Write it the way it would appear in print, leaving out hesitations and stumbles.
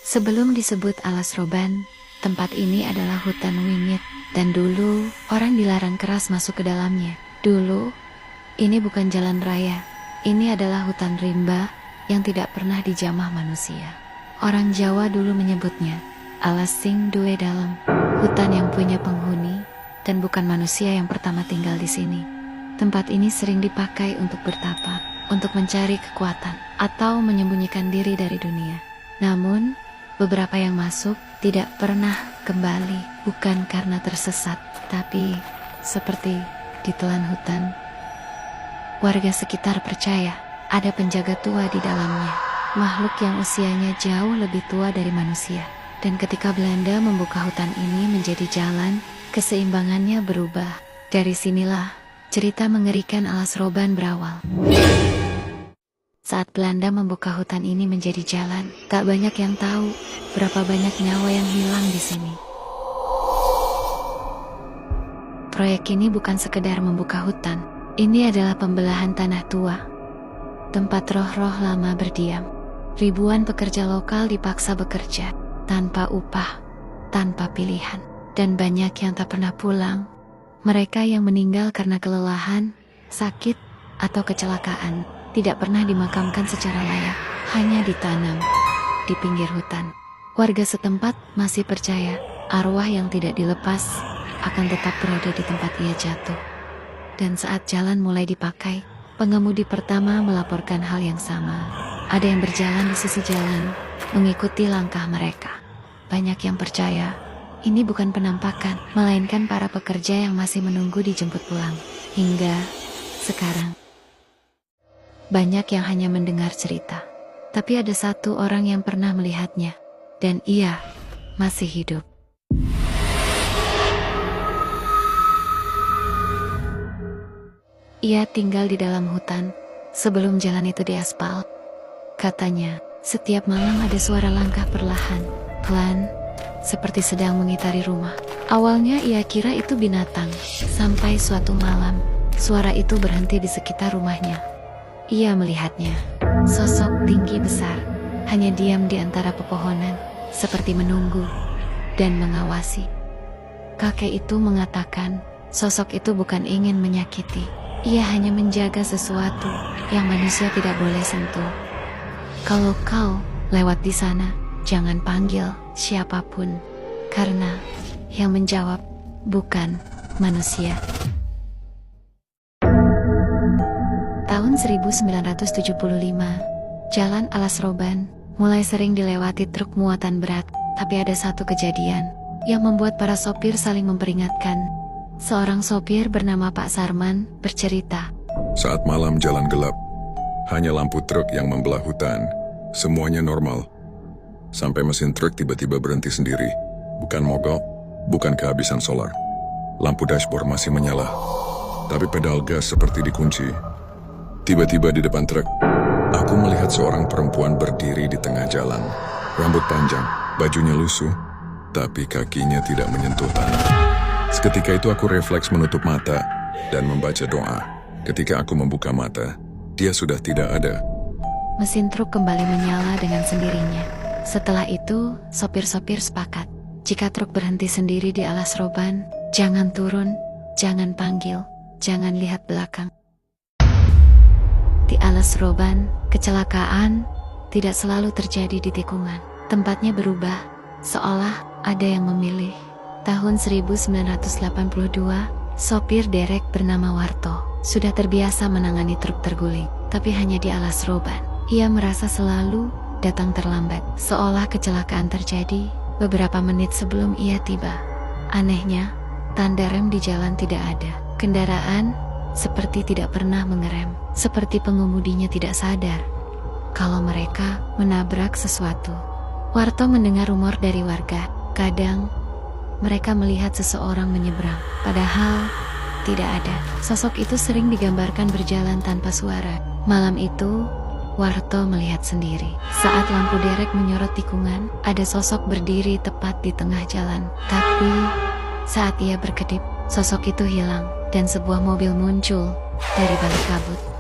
Sebelum disebut Alas Roban, tempat ini adalah hutan wingit, dan dulu orang dilarang keras masuk ke dalamnya. Dulu, ini bukan jalan raya, ini adalah hutan rimba yang tidak pernah dijamah manusia. Orang Jawa dulu menyebutnya Alas Sing Duwe Dalem, hutan yang punya penghuni dan bukan manusia yang pertama tinggal di sini. Tempat ini sering dipakai untuk bertapa, untuk mencari kekuatan atau menyembunyikan diri dari dunia. Namun, beberapa yang masuk tidak pernah kembali, bukan karena tersesat, tapi seperti ditelan hutan. Warga sekitar percaya ada penjaga tua di dalamnya, makhluk yang usianya jauh lebih tua dari manusia. Dan ketika Belanda membuka hutan ini menjadi jalan, keseimbangannya berubah. Dari sinilah cerita mengerikan Alas Roban berawal. Saat Belanda membuka hutan ini menjadi jalan, tak banyak yang tahu berapa banyak nyawa yang hilang di sini. Proyek ini bukan sekedar membuka hutan, ini adalah pembelahan tanah tua, tempat roh-roh lama berdiam. Ribuan pekerja lokal dipaksa bekerja tanpa upah, tanpa pilihan, dan banyak yang tak pernah pulang. Mereka yang meninggal karena kelelahan, sakit, atau kecelakaan tidak pernah dimakamkan secara layak, hanya ditanam di pinggir hutan. Warga setempat masih percaya arwah yang tidak dilepas akan tetap berada di tempat ia jatuh. Dan saat jalan mulai dipakai, pengemudi pertama melaporkan hal yang sama. Ada yang berjalan di sisi jalan, mengikuti langkah mereka. Banyak yang percaya ini bukan penampakan, melainkan para pekerja yang masih menunggu dijemput pulang. Hingga sekarang, banyak yang hanya mendengar cerita, tapi ada satu orang yang pernah melihatnya, dan ia masih hidup. Ia tinggal di dalam hutan sebelum jalan itu diaspal. Katanya, setiap malam ada suara langkah perlahan, pelan, seperti sedang mengitari rumah. Awalnya ia kira itu binatang, sampai suatu malam, suara itu berhenti di sekitar rumahnya. Ia melihatnya, sosok tinggi besar, hanya diam di antara pepohonan, seperti menunggu dan mengawasi. Kakek itu mengatakan, sosok itu bukan ingin menyakiti, ia hanya menjaga sesuatu yang manusia tidak boleh sentuh. Kalau kau lewat di sana, jangan panggil siapapun, karena yang menjawab bukan manusia. Tahun 1975, Jalan Alas Roban mulai sering dilewati truk muatan berat, tapi ada satu kejadian yang membuat para sopir saling memperingatkan. Seorang sopir bernama Pak Sarman bercerita, saat malam jalan gelap, hanya lampu truk yang membelah hutan, semuanya normal. Sampai mesin truk tiba-tiba berhenti sendiri, bukan mogok, bukan kehabisan solar. Lampu dashboard masih menyala, tapi pedal gas seperti dikunci. Tiba-tiba di depan truk, aku melihat seorang perempuan berdiri di tengah jalan. Rambut panjang, bajunya lusuh, tapi kakinya tidak menyentuh tanah. Seketika itu aku refleks menutup mata dan membaca doa. Ketika aku membuka mata, dia sudah tidak ada. Mesin truk kembali menyala dengan sendirinya. Setelah itu, sopir-sopir sepakat, jika truk berhenti sendiri di Alas Roban, jangan turun, jangan panggil, jangan lihat belakang. Di Alas Roban, kecelakaan tidak selalu terjadi di tikungan. Tempatnya berubah, seolah ada yang memilih. Tahun 1982, sopir derek bernama Warto sudah terbiasa menangani truk terguling, tapi hanya di Alas Roban. Ia merasa selalu datang terlambat, seolah kecelakaan terjadi beberapa menit sebelum ia tiba. Anehnya, tanda rem di jalan tidak ada. Kendaraan seperti tidak pernah mengerem, seperti pengemudinya tidak sadar kalau mereka menabrak sesuatu. Warto mendengar rumor dari warga, kadang mereka melihat seseorang menyeberang, padahal tidak ada. Sosok itu sering digambarkan berjalan tanpa suara. Malam itu, Warto melihat sendiri. Saat lampu derek menyorot tikungan, ada sosok berdiri tepat di tengah jalan. Tapi, saat ia berkedip, sosok itu hilang, dan sebuah mobil muncul dari balik kabut.